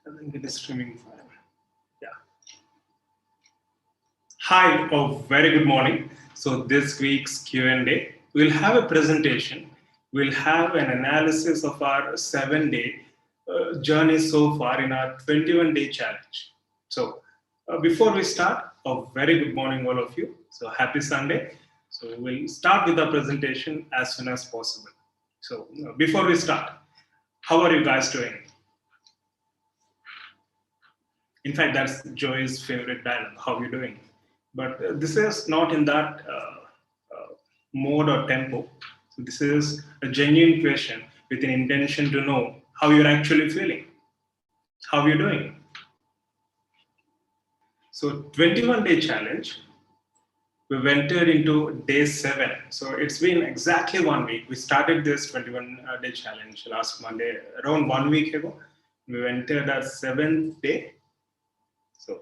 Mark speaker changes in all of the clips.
Speaker 1: I think it is streaming fine. Yeah. Hi, very good morning. So this week's Q&A, we'll have a presentation. We'll have an analysis of our 7-day journey so far in our 21-day challenge. So before we start, a very good morning all of you. So happy Sunday. So we'll start with the presentation as soon as possible. So before we start, how are you guys doing? In fact, that's Joy's favorite dialogue. How are you doing? But this is not in that mode or tempo. So this is a genuine question with an intention to know how you're actually feeling, how you're doing. So 21-day challenge. We've entered into day 7. So it's been exactly 1 week. We started this 21-day challenge last Monday, around 1 week ago. We entered our 7th day. So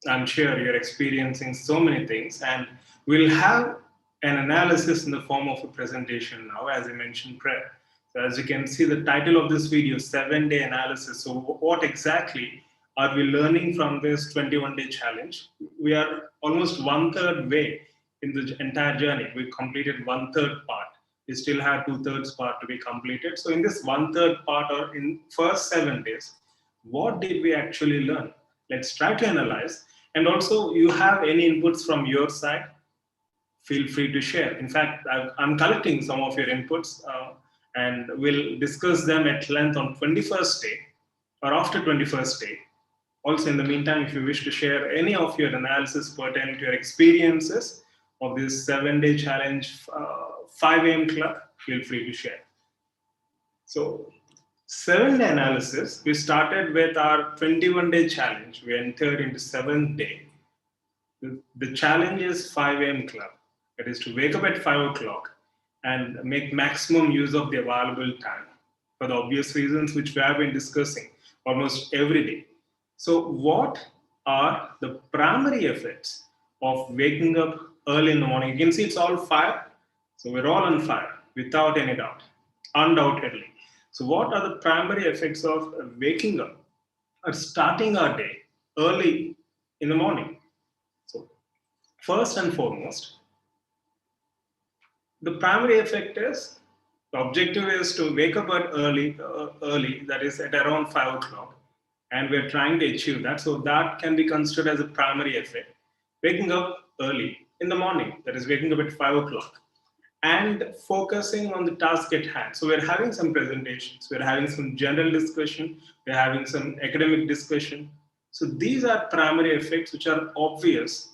Speaker 1: I'm sure you're experiencing so many things, and we'll have an analysis in the form of a presentation now, as I mentioned prior. So as you can see, the title of this video, 7-day analysis. So what exactly are we learning from this 21-day challenge? We are almost one-third way in the entire journey. We completed one-third part. We still have two-thirds part to be completed. So in this one-third part, or in first 7 days, what did we actually learn? Let's try to analyze. And also, you have any inputs from your side, feel free to share. In fact, I'm collecting some of your inputs, and we'll discuss them at length on 21st day or after 21st day. Also, in the meantime, if you wish to share any of your analysis pertaining to your experiences of this 7-day challenge, 5 a.m. club, feel free to share. So 7-day analysis, we started with our 21-day challenge. We entered into 7th day. The challenge is 5 a.m. club. That is to wake up at 5 o'clock and make maximum use of the available time for the obvious reasons which we have been discussing almost every day. So, what are the primary effects of waking up early in the morning? You can see it's all fire. So, we're all on fire without any doubt, undoubtedly. So, what are the primary effects of waking up or starting our day early in the morning? So, first and foremost, the primary effect is the objective is to wake up at early, that is at around 5 o'clock, and we're trying to achieve that. So that can be considered as a primary effect. Waking up early in the morning, that is waking up at 5 o'clock, and focusing on the task at hand. So we're having some presentations, we're having some general discussion, we're having some academic discussion. So these are primary effects which are obvious,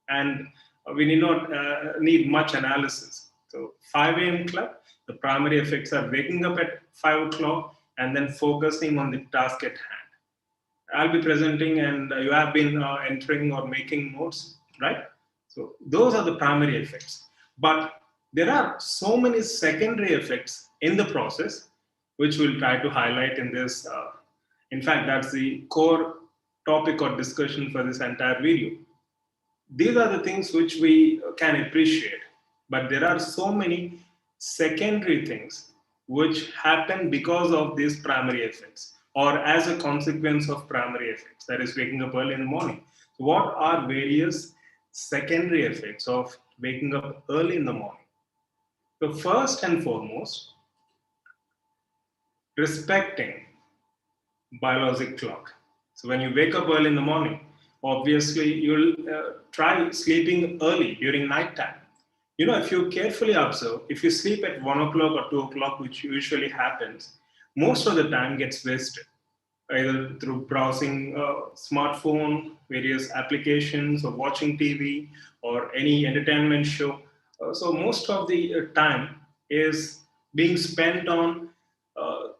Speaker 1: and we need not need much analysis. So 5 a.m. club, the primary effects are waking up at 5 o'clock and then focusing on the task at hand. I'll be presenting, and you have been entering or making notes, right? So those are the primary effects. But there are so many secondary effects in the process, which we'll try to highlight in this. In fact, that's the core topic or discussion for this entire video. These are the things which we can appreciate, but there are so many secondary things which happen because of these primary effects or as a consequence of primary effects, that is waking up early in the morning. So what are various secondary effects of waking up early in the morning? The first and foremost, respecting biologic clock. So when you wake up early in the morning, obviously you'll try sleeping early during night time. You know, if you carefully observe, if you sleep at 1 o'clock or 2 o'clock, which usually happens, most of the time gets wasted, either through browsing smartphone, various applications, or watching TV, or any entertainment show. So most of the time is being spent on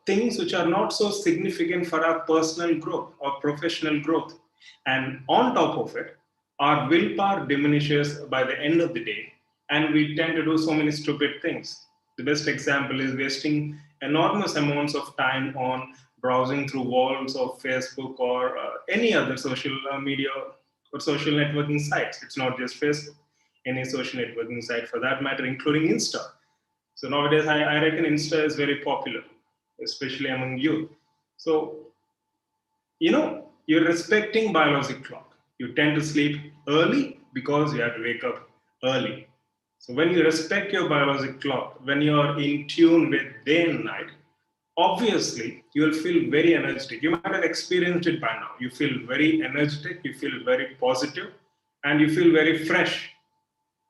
Speaker 1: things which are not so significant for our personal growth or professional growth. And on top of it, our willpower diminishes by the end of the day, and we tend to do so many stupid things. The best example is wasting enormous amounts of time on browsing through walls of Facebook or any other social media or social networking sites. It's not just Facebook, any social networking site for that matter, including Insta. So nowadays, I reckon Insta is very popular, especially among youth. So you're respecting biological clock. You tend to sleep early because you have to wake up early. So when you respect your biological clock, when you're in tune with day and night, obviously you will feel very energetic. You might have experienced it by now. You feel very energetic, you feel very positive, and you feel very fresh,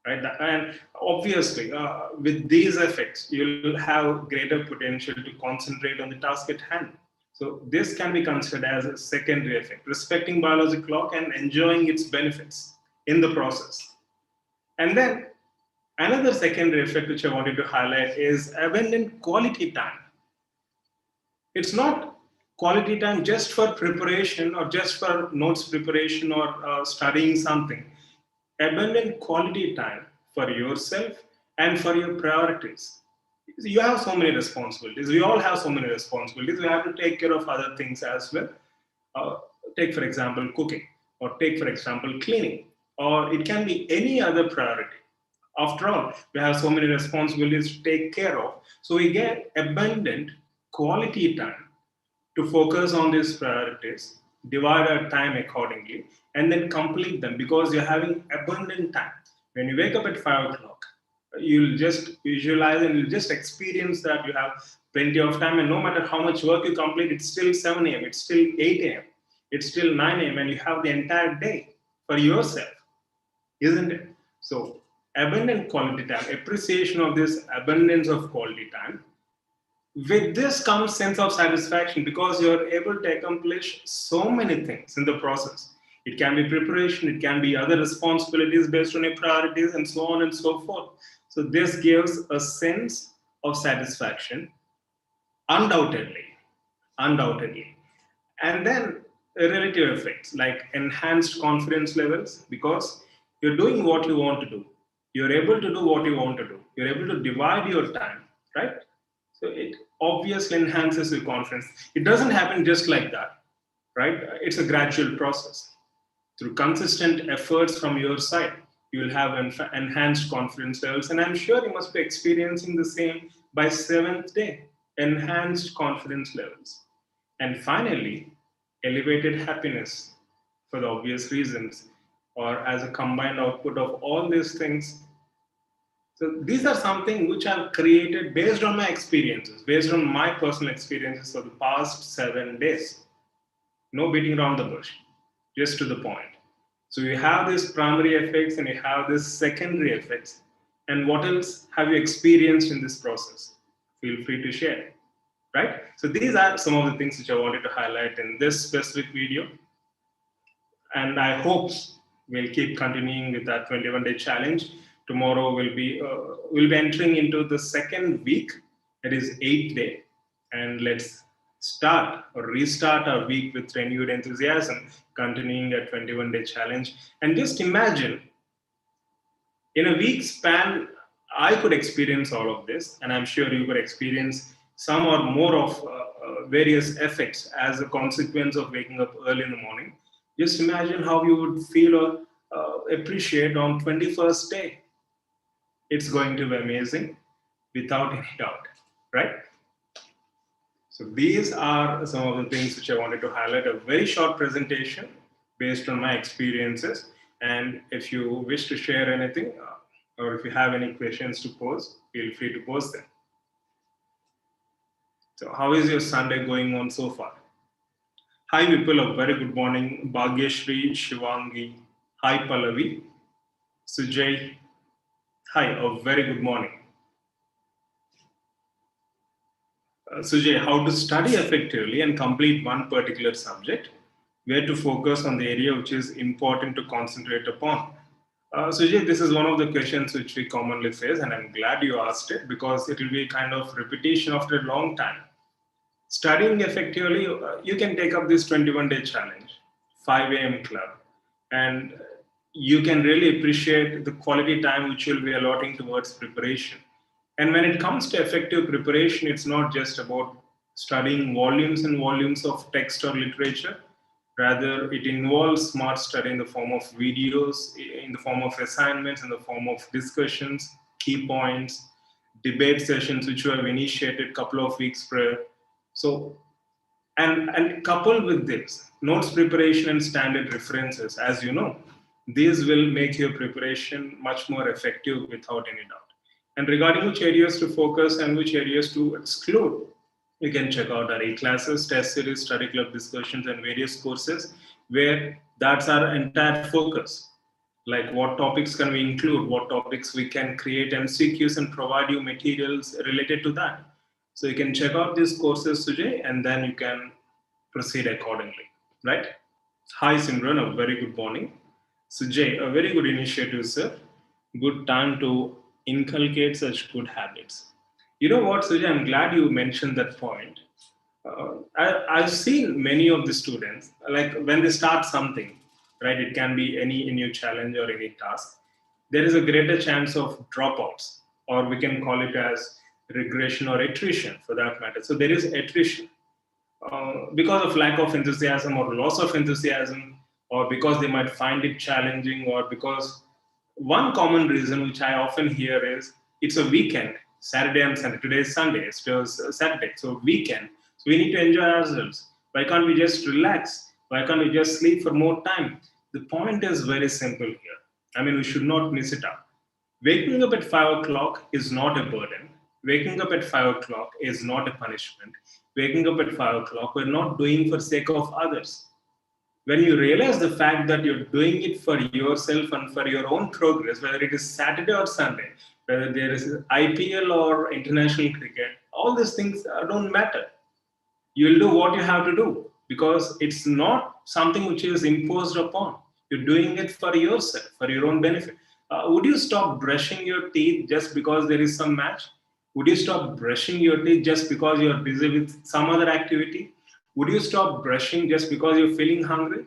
Speaker 1: right? And obviously, with these effects, you'll have greater potential to concentrate on the task at hand. So this can be considered as a secondary effect, respecting biological clock and enjoying its benefits in the process. And then another secondary effect which I wanted to highlight is abundant quality time. It's not quality time just for preparation or just for notes preparation or studying something. Abundant quality time for yourself and for your priorities. You have so many responsibilities. We all have so many responsibilities. We have to take care of other things as well. uh, take for example cooking, or take for example cleaning, or it can be any other priority. After all, we have so many responsibilities to take care of, so we get abundant quality time to focus on these priorities, divide our time accordingly, and then complete them because you're having abundant time. When you wake up at 5 o'clock, you'll just visualize and you'll just experience that you have plenty of time, and no matter how much work you complete, it's still 7 a.m., it's still 8 a.m., it's still 9 a.m., and you have the entire day for yourself, isn't it? So, abundant quality time, appreciation of this abundance of quality time, with this comes sense of satisfaction because you're able to accomplish so many things in the process. It can be preparation, it can be other responsibilities based on your priorities, and so on and so forth. So this gives a sense of satisfaction, undoubtedly, undoubtedly. And then relative effects like enhanced confidence levels because you're doing what you want to do. You're able to do what you want to do. You're able to divide your time, right? So it obviously enhances your confidence. It doesn't happen just like that, right? It's a gradual process. Through consistent efforts from your side, you will have enhanced confidence levels. And I'm sure you must be experiencing the same by seventh day, enhanced confidence levels. And finally, elevated happiness for the obvious reasons, or as a combined output of all these things. So these are something which I've created based on my experiences, based on my personal experiences for the past 7 days. No beating around the bush, just to the point. So you have these primary effects and you have these secondary effects. And what else have you experienced in this process? Feel free to share, right? So these are some of the things which I wanted to highlight in this specific video. And I hope we'll keep continuing with that 21-day challenge. Tomorrow we'll be entering into the second week, that is 8th day, and let's start or restart our week with renewed enthusiasm, continuing that 21-day challenge. And just imagine, in a week span, I could experience all of this, and I'm sure you could experience some or more of various effects as a consequence of waking up early in the morning. Just imagine how you would feel or appreciate on 21st day. It's going to be amazing, without any doubt, right? So these are some of the things which I wanted to highlight. A very short presentation based on my experiences. And if you wish to share anything, or if you have any questions to pose, feel free to pose them. So how is your Sunday going on so far? Hi Vipul, a very good morning. Bhagyashri, Shivangi. Hi Pallavi. Sujay. Hi, a very good morning. Sujay, how to study effectively and complete one particular subject, where to focus on the area which is important to concentrate upon. Sujay, this is one of the questions which we commonly face, and I'm glad you asked it because it will be kind of repetition after a long time. Studying effectively, you can take up this 21-day challenge, 5 a.m. club, and you can really appreciate the quality time which you'll be allotting towards preparation. And when it comes to effective preparation, it's not just about studying volumes and volumes of text or literature. Rather, it involves smart study in the form of videos, in the form of assignments, in the form of discussions, key points, debate sessions which you have initiated a couple of weeks prior. So And coupled with this, notes preparation and standard references, as you know, these will make your preparation much more effective without any doubt. And regarding which areas to focus and which areas to exclude, you can check out our e-classes, test series, study club discussions, and various courses where that's our entire focus. Like what topics can we include, what topics we can create MCQs and provide you materials related to that. So you can check out these courses, Sujay, and then you can proceed accordingly, right? Hi, Simran, a very good morning. Sujay, a very good initiative, sir. Good time to inculcate such good habits. You know what, Sujay, I'm glad you mentioned that point. I've seen many of the students, like when they start something, right? It can be any new challenge or any task. There is a greater chance of dropouts, or we can call it as regression or attrition for that matter. So there is attrition because of lack of enthusiasm or loss of enthusiasm, or because they might find it challenging, or because one common reason which I often hear is it's a weekend, Saturday and Sunday. Today is Sunday, it's Saturday, so weekend. So we need to enjoy ourselves. Why can't we just relax? Why can't we just sleep for more time? The point is very simple here. I mean, we should not miss it out. Waking up at 5 o'clock is not a burden. Waking up at 5 o'clock is not a punishment. Waking up at 5 o'clock, we're not doing for sake of others. When you realize the fact that you're doing it for yourself and for your own progress, whether it is Saturday or Sunday, whether there is IPL or international cricket, all these things don't matter. You'll do what you have to do because it's not something which is imposed upon. You're doing it for yourself, for your own benefit. Would you stop brushing your teeth just because there is some match? Would you stop brushing your teeth just because you're busy with some other activity? Would you stop brushing just because you're feeling hungry?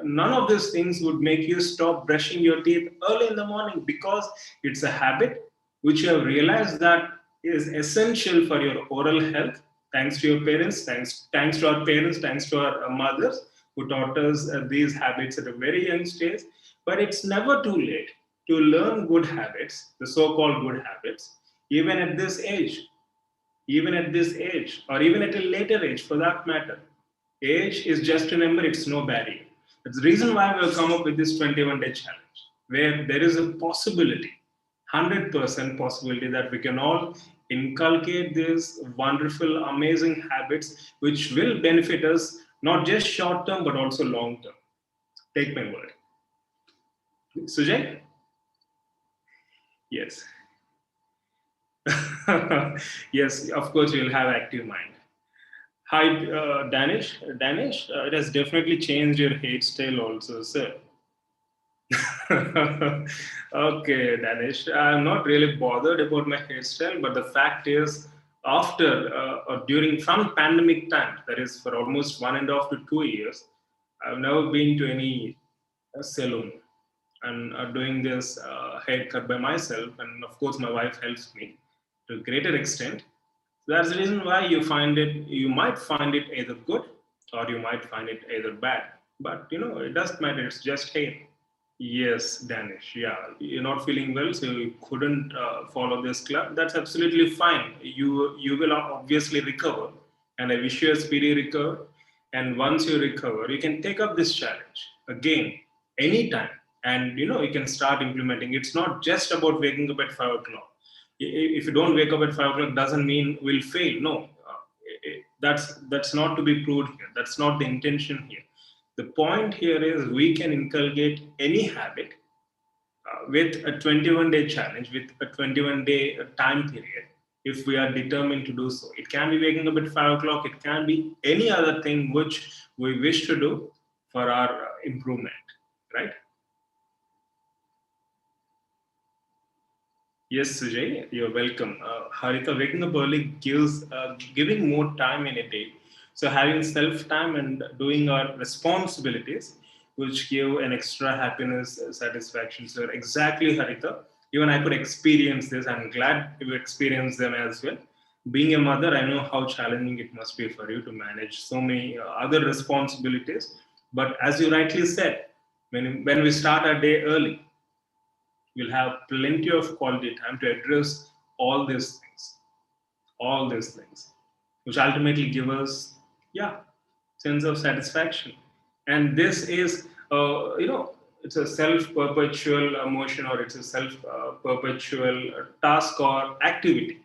Speaker 1: None of these things would make you stop brushing your teeth early in the morning because it's a habit which you have realized that is essential for your oral health. Thanks to your parents, thanks to our parents, thanks to our mothers who taught us these habits at a very young stage. But it's never too late to learn good habits, the so-called good habits, even at this age, or even at a later age for that matter. Age is just a number, it's no barrier. That's the reason why we've come up with this 21-day challenge, where there is a possibility, 100% possibility that we can all inculcate these wonderful, amazing habits which will benefit us not just short term but also long term. Take my word. Sujay? Yes. Yes, of course, you'll have active mind. Hi, Danish. Danish, it has definitely changed your hairstyle also, sir. Okay, Danish. I'm not really bothered about my hairstyle, but the fact is, after or during from pandemic time, that is for almost 1.5 to 2 years, I've never been to any salon and doing this haircut by myself, and of course, my wife helps me to a greater extent. That's the reason why you might find it either good or you might find it either bad. But it doesn't matter, it's just hair. Yes, Danish. Yeah, you're not feeling well, so you couldn't follow this club. That's absolutely fine. You will obviously recover, and I wish you a speedy recovery. And once you recover, you can take up this challenge again anytime, and you can start implementing. It's not just about waking up at 5 o'clock. If you don't wake up at 5 o'clock, doesn't mean we'll fail. No, that's not to be proved here. That's not the intention here. The point here is we can inculcate any habit with a 21-day challenge, with a 21-day time period, if we are determined to do so. It can be waking up at 5 o'clock, it can be any other thing which we wish to do for our improvement, right? Yes, Sujay, you're welcome. Harita, waking up early giving more time in a day. So having self time and doing our responsibilities, which give an extra happiness, satisfaction. So exactly, Harita. Even I could experience this. I'm glad you experienced them as well. Being a mother, I know how challenging it must be for you to manage so many other responsibilities. But as you rightly said, when we start our day early, we'll have plenty of quality time to address all these things, all these things, which ultimately give us, yeah, sense of satisfaction. And this is, it's a self-perpetual emotion, or it's a self-perpetual task or activity.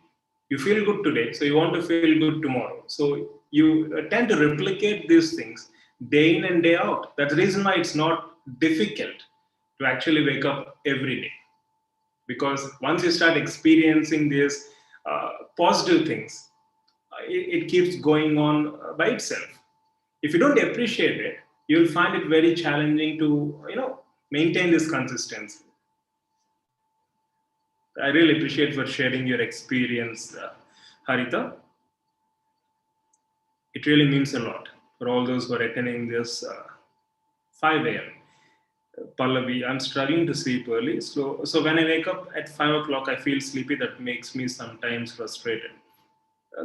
Speaker 1: You feel good today, so you want to feel good tomorrow. So you tend to replicate these things day in and day out. That's the reason why it's not difficult to actually wake up every day. Because once you start experiencing these positive things, it keeps going on by itself. If you don't appreciate it, you'll find it very challenging to maintain this consistency. I really appreciate for sharing your experience, Harita. It really means a lot for all those who are attending this 5 a.m. Pallavi, I'm struggling to sleep early. So when I wake up at 5 o'clock, I feel sleepy. That makes me sometimes frustrated.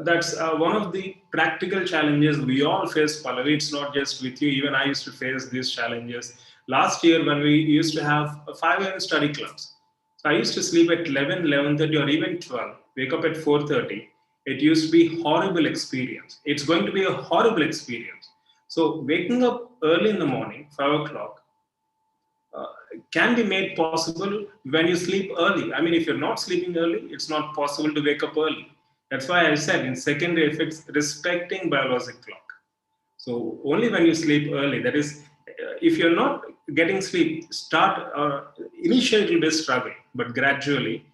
Speaker 1: That's one of the practical challenges we all face, Pallavi. It's not just with you. Even I used to face these challenges. Last year, when we used to have 5 a.m. study clubs, so I used to sleep at 11, 11:30, or even 12, wake up at 4:30. It used to be horrible experience. It's going to be a horrible experience. So waking up early in the morning, 5 o'clock, uh, can be made possible when you sleep early. I mean, if you're not sleeping early, it's not possible to wake up early. That's why I said in secondary effects, respecting biological clock. So only when you sleep early, that is, if you're not getting sleep, start initially it will be a struggle, but gradually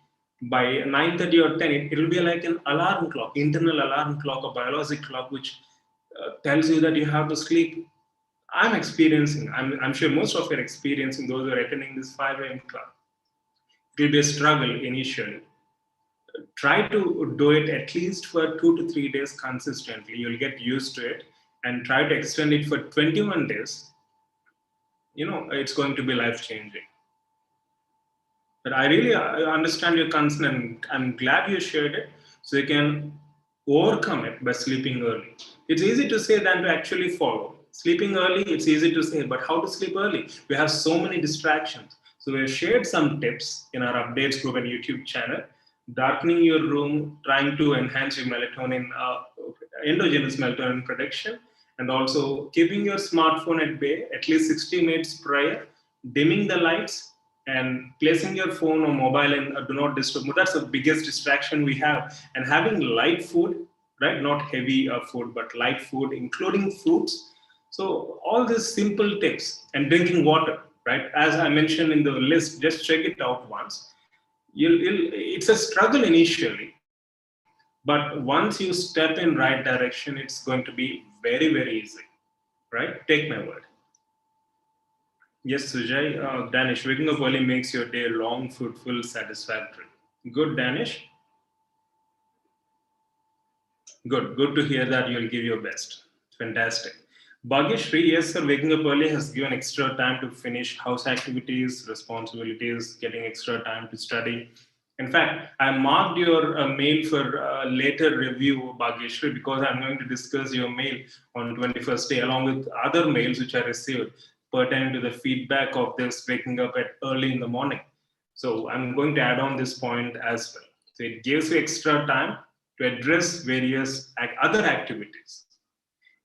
Speaker 1: by 9:30 or 10, it will be like an alarm clock, internal alarm clock, a biological clock, which tells you that you have to sleep. I'm sure most of you are experiencing, those who are attending this 5 a.m. club. It will be a struggle initially. Try to do it at least for 2 to 3 days consistently. You'll get used to it, and try to extend it for 21 days. It's going to be life changing. But I really understand your concern, and I'm glad you shared it, so you can overcome it by sleeping early. It's easy to say than to actually follow. Sleeping early, it's easy to say, but how to sleep early? We have so many distractions. So we've shared some tips in our updates group and YouTube channel. Darkening your room, trying to enhance your melatonin, endogenous melatonin production, and also keeping your smartphone at bay at least 60 minutes prior, dimming the lights, and placing your phone or mobile in do not disturb mode. That's the biggest distraction we have. And having light food, right? Not heavy food, but light food, including fruits. So all these simple tips, and drinking water, right? As I mentioned in the list, just check it out once. It's a struggle initially, but once you step in right direction, it's going to be very, very easy, right? Take my word. Yes, Sujay. Danish, waking up early makes your day long, fruitful, satisfactory. Good, Danish. Good to hear that you'll give your best. Fantastic. Bhagyashri, yes, sir, waking up early has given extra time to finish house activities, responsibilities, getting extra time to study. In fact, I marked your mail for later review, Bhagyashri, because I'm going to discuss your mail on 21st day along with other mails which I received pertaining to the feedback of this waking up at early in the morning. So I'm going to add on this point as well. So it gives you extra time to address various other activities,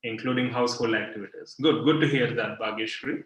Speaker 1: including household activities. Good to hear that, Bhagyashri.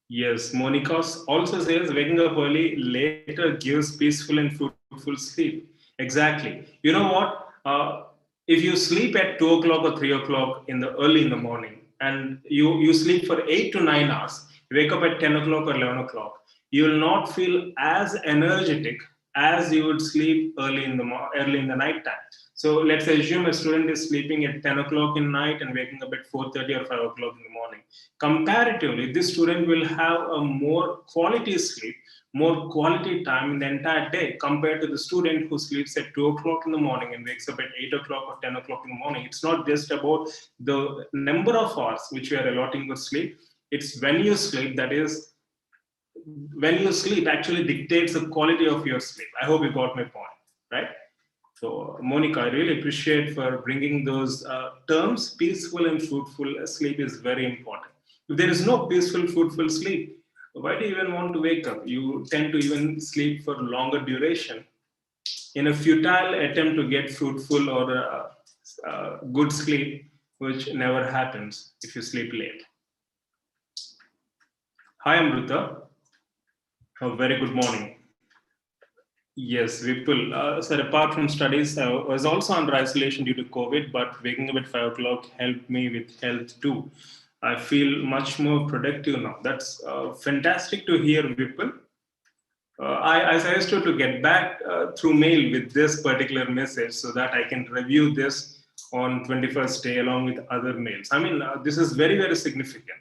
Speaker 1: Yes, Monica also says waking up early later gives peaceful and fruitful sleep. Exactly. You know what? If you sleep at 2 o'clock or 3 o'clock in the early in the morning, and you sleep for 8 to 9 hours, you wake up at 10 o'clock or 11 o'clock, you will not feel as energetic as you would sleep early in the night time. So let's assume a student is sleeping at 10 o'clock in night and waking up at 4:30 or 5 o'clock in the morning. Comparatively, this student will have a more quality sleep, more quality time in the entire day compared to the student who sleeps at 2 o'clock in the morning and wakes up at 8 o'clock or 10 o'clock in the morning. It's not just about the number of hours which we are allotting for sleep. It's when you sleep, that is, when you sleep actually dictates the quality of your sleep. I hope you got my point, right? So, Monica, I really appreciate for bringing those terms. Peaceful and fruitful sleep is very important. If there is no peaceful, fruitful sleep, why do you even want to wake up? You tend to even sleep for longer duration in a futile attempt to get fruitful or good sleep, which never happens if you sleep late. Hi, Amrita. A very good morning. Yes, Vipul. Sir, apart from studies, I was also under isolation due to COVID, but waking up at 5 o'clock helped me with health too. I feel much more productive now. That's fantastic to hear, Vipul. I suggest you to get back through mail with this particular message so that I can review this on 21st day along with other mails. I mean, this is very, very significant.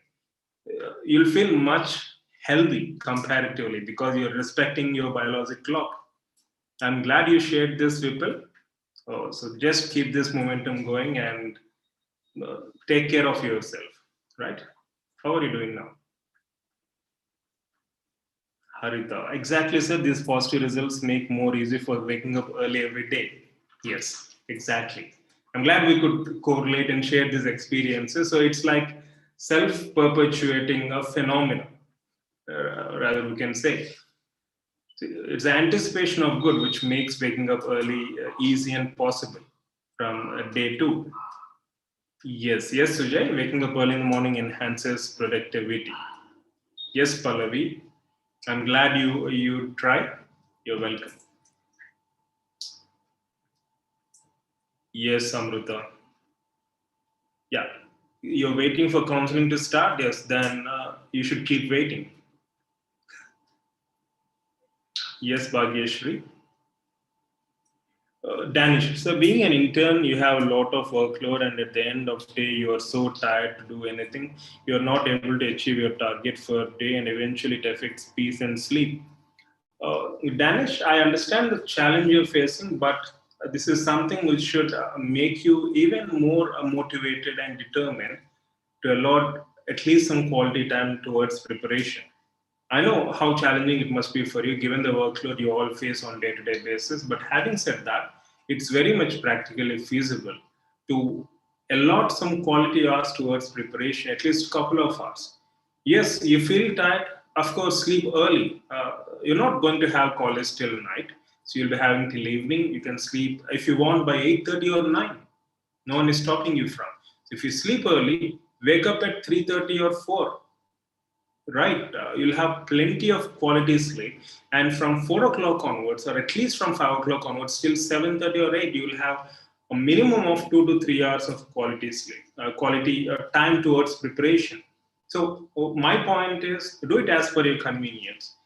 Speaker 1: You'll feel much healthy comparatively because you're respecting your biological clock. I'm glad you shared this, Vipul. So just keep this momentum going and take care of yourself, right? How are you doing now? Harita, exactly, sir. These positive results make more easy for waking up early every day. Yes, exactly. I'm glad we could correlate and share these experiences. So it's like self-perpetuating a phenomenon, rather we can say. It's the anticipation of good which makes waking up early easy and possible from day two. Yes, yes, Sujay. Waking up early in the morning enhances productivity. Yes, Pallavi. I'm glad you try. You're welcome. Yes, Amrita. Yeah. You're waiting for counseling to start? Yes, then you should keep waiting. Yes, Bhagyashri. Danish. So, being an intern, you have a lot of workload, and at the end of the day, you are so tired to do anything. You are not able to achieve your target for the day, and eventually, it affects peace and sleep. Danish, I understand the challenge you're facing, but this is something which should make you even more motivated and determined to allot at least some quality time towards preparation. I know how challenging it must be for you given the workload you all face on day-to-day basis. But having said that, it's very much practically feasible to allot some quality hours towards preparation, at least a couple of hours. Yes, you feel tired. Of course, sleep early. You're not going to have college till night, so you'll be having till evening. You can sleep if you want by 8:30 or 9. No one is stopping you from. So if you sleep early, wake up at 3:30 or 4. Right, you'll have plenty of quality sleep, and from 4 o'clock onwards, or at least from 5 o'clock onwards, till 7:30 or 8, you'll have a minimum of 2 to 3 hours of quality sleep, quality time towards preparation. So, my point is do it as per your convenience.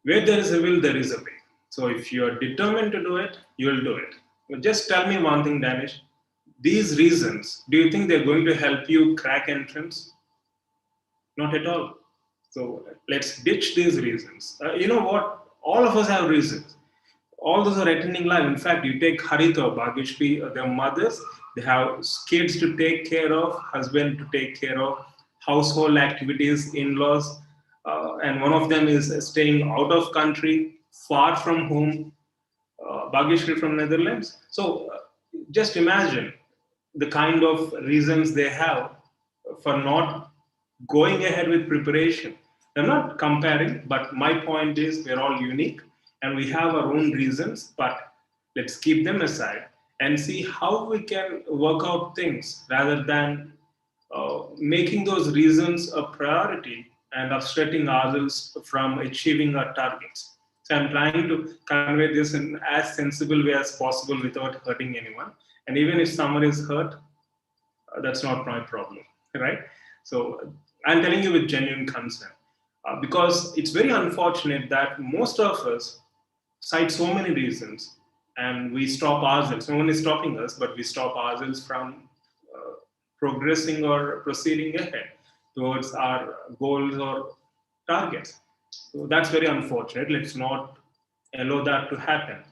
Speaker 1: Where there is a will, there is a way. So, if you are determined to do it, you will do it. But just tell me one thing, Danish. These reasons, do you think they're going to help you crack entrance? Not at all. So let's ditch these reasons. You know what? All of us have reasons. All those are attending live. In fact, you take Harita, Bhagyashri, their mothers, they have kids to take care of, husband to take care of, household activities, in-laws, and one of them is staying out of country, far from home, Bhagyashri from Netherlands. So just imagine the kind of reasons they have for not going ahead with preparation. I'm not comparing, but my point is we're all unique and we have our own reasons, but let's keep them aside and see how we can work out things rather than making those reasons a priority and obstructing ourselves from achieving our targets. So I'm trying to convey this in as sensible way as possible without hurting anyone. And even if someone is hurt, that's not my problem, right? So I'm telling you with genuine concern because it's very unfortunate that most of us cite so many reasons and we stop ourselves. No one is stopping us, but we stop ourselves from progressing or proceeding ahead towards our goals or targets. So that's very unfortunate. Let's not allow that to happen.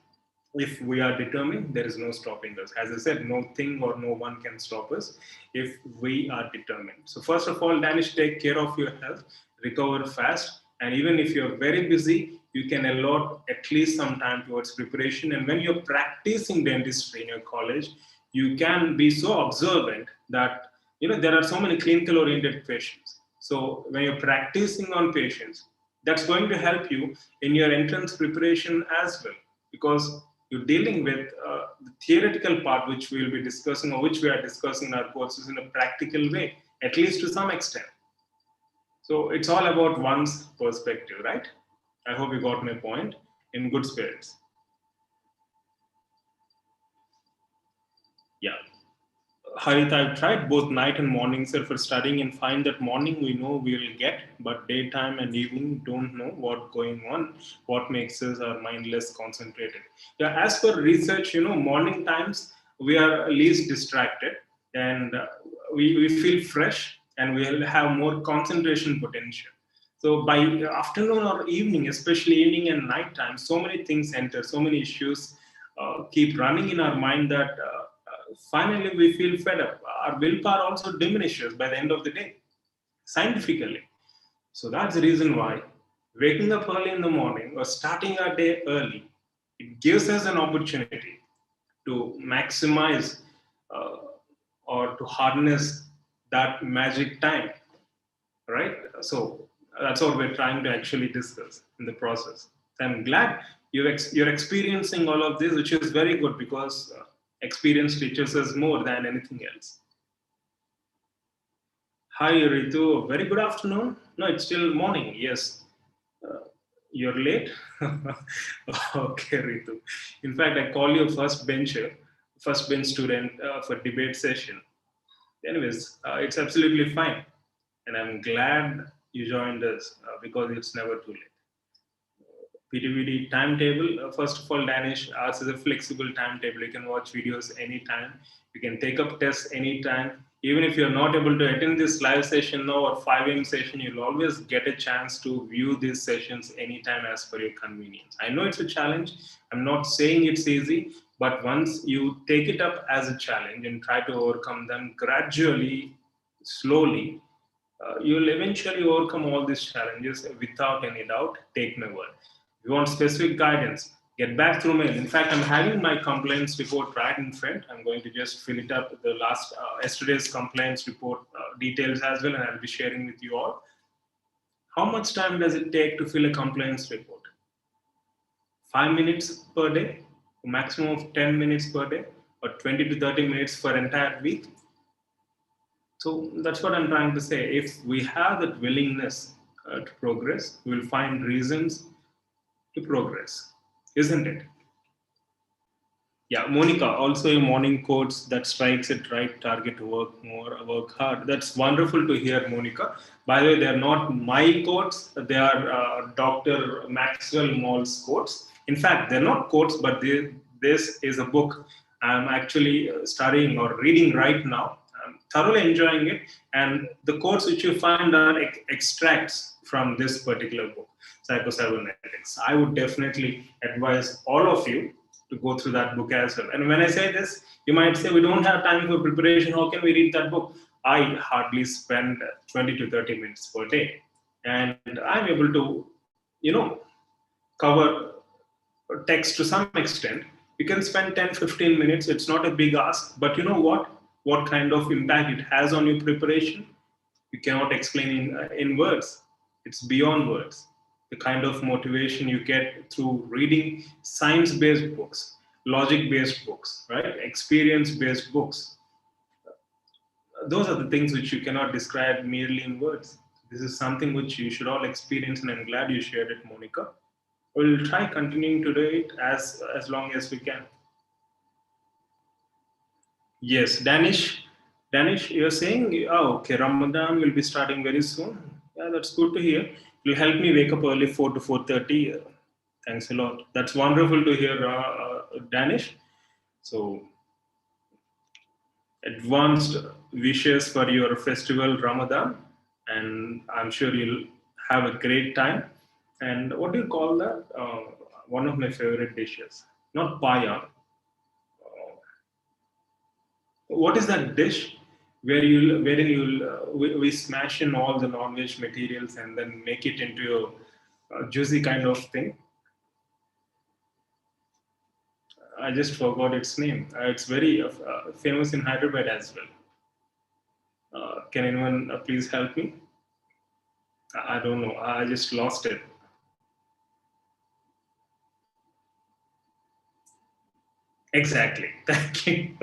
Speaker 1: If we are determined, there is no stopping us. As I said, no thing or no one can stop us if we are determined. So, first of all, Danish, take care of your health, recover fast, and even if you're very busy, you can allot at least some time towards preparation. And when you're practicing dentistry in your college, you can be so observant that there are so many clinical oriented patients. So when you're practicing on patients, that's going to help you in your entrance preparation as well, because You're dealing with the theoretical part, which we will be discussing or which we are discussing in our courses in a practical way, at least to some extent. So it's all about one's perspective, right? I hope you got my point in good spirits. Yeah. Harit, I've tried both night and morning, sir, for studying and find that morning we know we'll get, but daytime and evening don't know what's going on, what makes us our mind less concentrated. Yeah, as per research, morning times we are least distracted and we feel fresh and we'll have more concentration potential. So by afternoon or evening, especially evening and night time, so many things enter, so many issues keep running in our mind that finally we feel fed up. Our willpower also diminishes by the end of the day, scientifically. So that's the reason why waking up early in the morning or starting our day early, it gives us an opportunity to maximize uh, or to harness that magic time, right? So that's what we're trying to actually discuss in the process. I'm glad you're experiencing all of this, which is very good because experience teaches us more than anything else. Hi, Ritu. Very good afternoon. No, it's still morning. Yes. Uh, you're late? Okay, Ritu. In fact, I call you first bencher, first bench student for debate session. Anyways, it's absolutely fine. And I'm glad you joined us because it's never too late. PTVD timetable. First of all, Danish, ours is a flexible timetable. You can watch videos anytime. You can take up tests anytime. Even if you're not able to attend this live session now or 5 a.m. session, you'll always get a chance to view these sessions anytime as per your convenience. I know it's a challenge. I'm not saying it's easy, but once you take it up as a challenge and try to overcome them gradually, slowly, you'll eventually overcome all these challenges without any doubt. Take my word. If you want specific guidance, get back through mail. In fact, I'm having my complaints report right in front. I'm going to just fill it up, the last yesterday's complaints report details as well, and I'll be sharing with you all. How much time does it take to fill a complaints report? 5 minutes per day, a maximum of 10 minutes per day, or 20 to 30 minutes for entire week. So that's what I'm trying to say. If we have that willingness to progress, we'll find reasons to progress, isn't it? Yeah, Monica, also a morning quotes that strikes at right target, work more, work hard. That's wonderful to hear, Monica. By the way, they're not my quotes, they are Dr. Maxwell Maltz quotes. In fact, they're not quotes, but this is a book I'm actually studying or reading right now. I'm thoroughly enjoying it. And the quotes which you find are extracts from this particular book, Psycho-Cybernetics. I would definitely advise all of you to go through that book as well. And when I say this, you might say, we don't have time for preparation. How can we read that book? I hardly spend 20 to 30 minutes per day. And I'm able to, cover text to some extent. You can spend 10, 15 minutes. It's not a big ask. But you know what? What kind of impact it has on your preparation? You cannot explain in words. It's beyond words. The kind of motivation you get through reading science-based books, logic-based books, right? Experience-based books. Those are the things which you cannot describe merely in words. This is something which you should all experience, and I'm glad you shared it, Monica. We'll try continuing to do it as long as we can. Yes, Danish. Danish, you're saying, oh, okay, Ramadan will be starting very soon. Yeah, that's good to hear. You'll help me wake up early, 4 to 4:30. Thanks a lot. That's wonderful to hear, Danish. So, advanced wishes for your festival, Ramadan, and I'm sure you'll have a great time. And what do you call that? One of my favorite dishes, not paya. What is that dish where you wherein you we smash in all the non-veg materials and then make it into a juicy kind of thing? I just forgot its name. It's very famous in Hyderabad as well. Can anyone please help me? I don't know. I just lost it. Exactly. Thank you.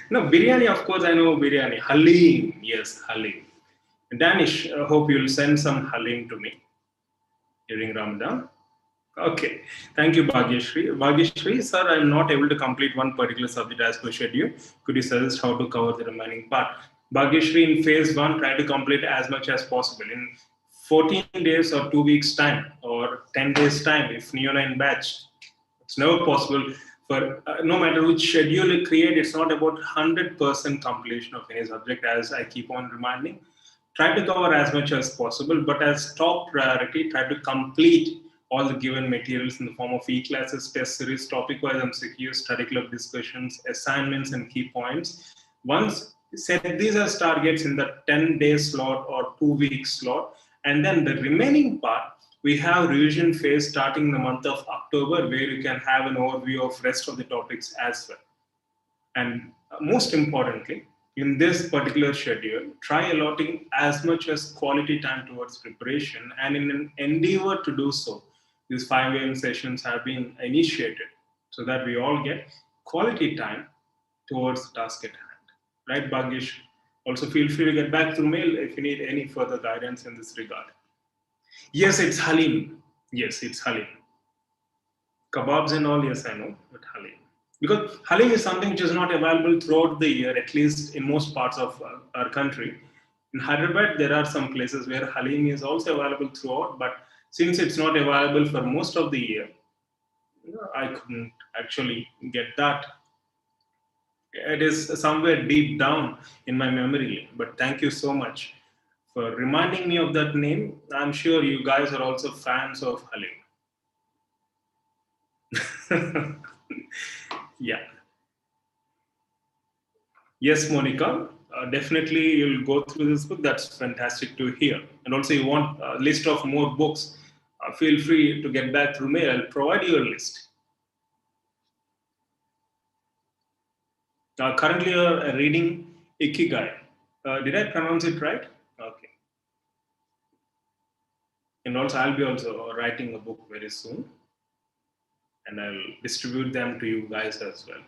Speaker 1: No, biryani, of course, I know biryani. Halim, yes, Halim. Danish, hope you'll send some Halim to me during Ramadan. Okay. Thank you, Bhagyashri. Bhagyashri, sir, I'm not able to complete one particular subject as per schedule. Could you suggest how to cover the remaining part? Bhagyashri, in phase one, try to complete as much as possible. In 14 days or 2 weeks' time or 10 days' time, if Neoline batch, it's never possible for no matter which schedule you create, it's not about 100% completion of any subject, as I keep on reminding. Try to cover as much as possible, but as top priority, try to complete all the given materials in the form of e-classes, test series, topic-wise MCQs, study club discussions, assignments, and key points. Once set these as targets in the 10-day slot or 2-week slot, and then the remaining part, we have revision phase starting in the month of October, where you can have an overview of rest of the topics as well. And most importantly, in this particular schedule, try allotting as much as quality time towards preparation. And in an endeavor to do so, these 5 a.m. sessions have been initiated so that we all get quality time towards the task at hand. Right, Bhagesh? Also, feel free to get back through mail if you need any further guidance in this regard. Yes, it's Halim. Yes, it's Halim. Kebabs and all, yes, I know, but Halim. Because Halim is something which is not available throughout the year, at least in most parts of our country. In Hyderabad, there are some places where Halim is also available throughout, but since it's not available for most of the year, I couldn't actually get that. It is somewhere deep down in my memory, but thank you so much for reminding me of that name. I'm sure you guys are also fans of Halim. Yeah. Yes, Monica. Definitely, you'll go through this book. That's fantastic to hear. And also, you want a list of more books. Feel free to get back through mail. I'll provide you a list. Currently, you're reading Ikigai. Did I pronounce it right? Okay. And also, I'll be also writing a book very soon, and I'll distribute them to you guys as well.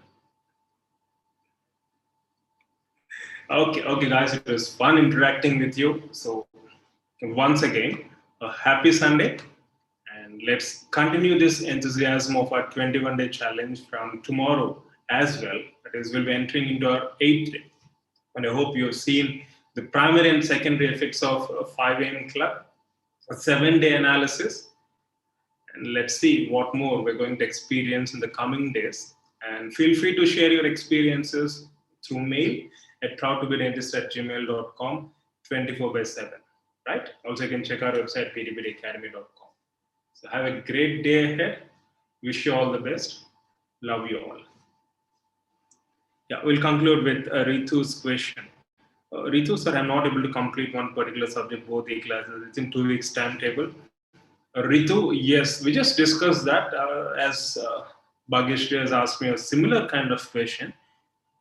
Speaker 1: Okay, guys. It was fun interacting with you. So, once again, a happy Sunday. And let's continue this enthusiasm of our 21-day challenge from tomorrow as well. That is, we'll be entering into our 8th day. And I hope you've seen the primary and secondary effects of a 5 a.m. club, a 7-day analysis. And let's see what more we're going to experience in the coming days. And feel free to share your experiences through mail at proudtobedentist@gmail.com 24/7. Right? Also, you can check our website, pdbdacademy.com. So have a great day ahead. Wish you all the best. Love you all. Yeah, we'll conclude with Ritu's question. Ritu, sir, I'm not able to complete one particular subject, both the classes. It's in 2 weeks timetable. Ritu, yes, we just discussed that as Bhagyashri has asked me a similar kind of question.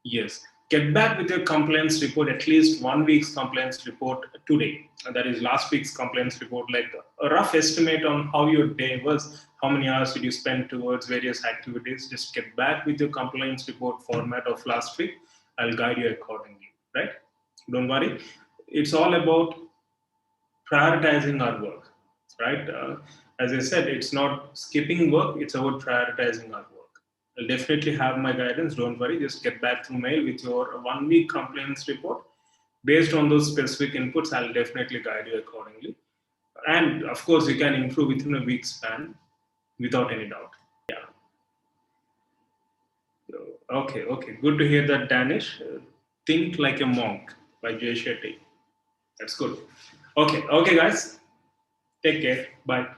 Speaker 1: Yes. Get back with your complaints report, at least 1 week's complaints report today. And that is last week's complaints report, like a rough estimate on how your day was, how many hours did you spend towards various activities. Just get back with your complaints report format of last week. I'll guide you accordingly, right? Don't worry. It's all about prioritizing our work, right? As I said, it's not skipping work, it's about prioritizing our work. I'll definitely have my guidance, don't worry. Just get back through mail with your 1 week complaints report. Based on those specific inputs, I'll definitely guide you accordingly. And of course, you can improve within a week span without any doubt. Yeah. Okay. Good to hear that, Danish. Think Like a Monk by Jay Shetty. That's good. Okay, guys. Take care. Bye.